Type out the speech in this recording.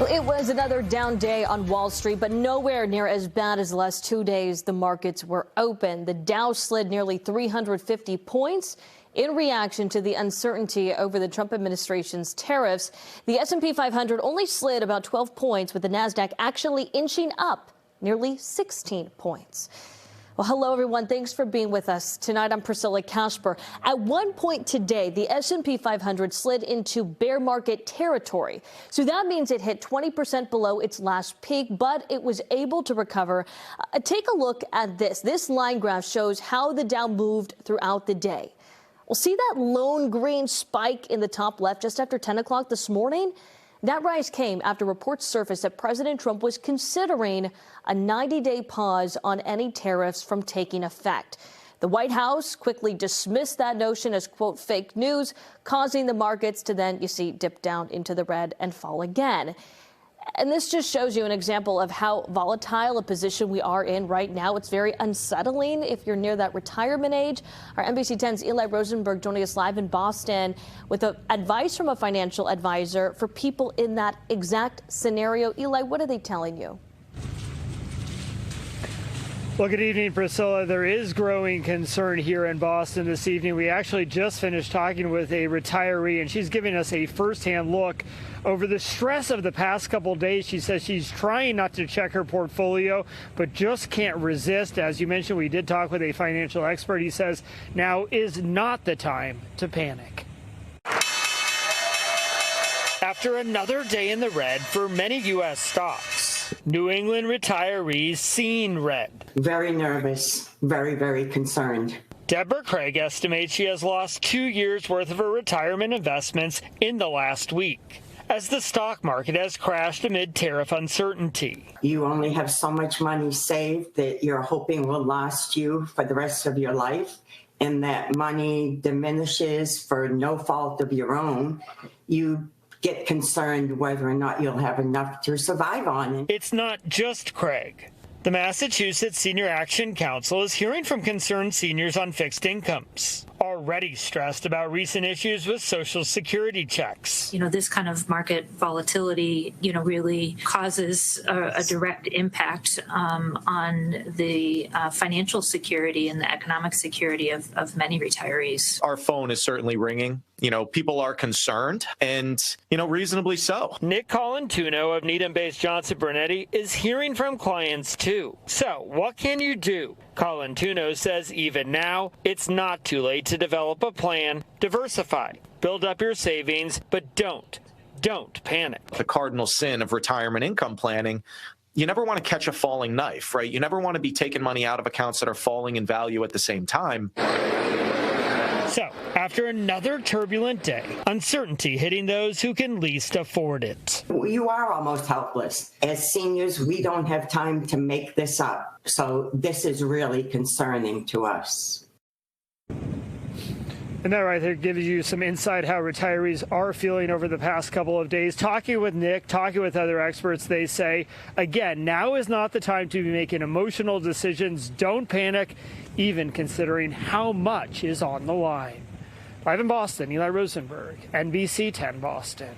Well, it was another down day on Wall Street, but nowhere near as bad as the last 2 days the markets were open. The Dow slid nearly 350 points in reaction to the uncertainty over the Trump administration's tariffs. The S&P 500 only slid about 12 points, with the Nasdaq actually inching up nearly 16 points. Well, hello, everyone. Thanks for being with us tonight. I'm Priscilla Casper. At one point today, the S&P 500 slid into bear market territory. So that means it hit 20% below its last peak, but it was able to recover. Take a look at this. This line graph shows how the Dow moved throughout the day. Well, see that lone green spike in the top left just after 10 o'clock this morning? That rise came after reports surfaced that President Trump was considering a 90-day pause on any tariffs from taking effect. The White House quickly dismissed that notion as, quote, fake news, causing the markets to then, you see, dip down into the red and fall again. And this just shows you an example of how volatile a position we are in right now. It's very unsettling if you're near that retirement age. Our NBC 10's Eli Rosenberg joining us live in Boston with advice from a financial advisor for people in that exact scenario. Eli, what are they telling you? Well, good evening, Priscilla. There is growing concern here in Boston this evening. We actually just finished talking with a retiree, and she's giving us a firsthand look over the stress of the past couple of days. She says she's trying not to check her portfolio, but just can't resist. As you mentioned, we did talk with a financial expert. He says now is not the time to panic. After another day in the red for many U.S. stocks, New England retirees seeing red. Very nervous, very concerned. Deborah Craig estimates she has lost 2 years' worth of her retirement investments in the last week, as the stock market has crashed amid tariff uncertainty. You only have so much money saved that you're hoping will last you for the rest of your life, and that money diminishes for no fault of your own. You get concerned whether or not you'll have enough to survive on. It's not just Craig. The Massachusetts Senior Action Council is hearing from concerned seniors on fixed incomes, already stressed about recent issues with Social Security checks. This kind of market volatility, really causes a direct impact on the financial security and the economic security of many retirees. Our phone is certainly ringing. People are concerned, and, reasonably so. Nick Colantuno of Needham-based Johnson Brunetti is hearing from clients, too. So what can you do? Colantuno says even now, it's not too late to develop a plan, diversify, build up your savings, but don't panic. The cardinal sin of retirement income planning, you never want to catch a falling knife, right? You never want to be taking money out of accounts that are falling in value at the same time. So, after another turbulent day, uncertainty hitting those who can least afford it. You are almost helpless. As seniors, we don't have time to make this up. So this is really concerning to us. And that right there gives you some insight how retirees are feeling over the past couple of days. Talking with Nick, talking with other experts, they say, again, now is not the time to be making emotional decisions. Don't panic, even considering how much is on the line. Live in Boston, Eli Rosenberg, NBC 10 Boston.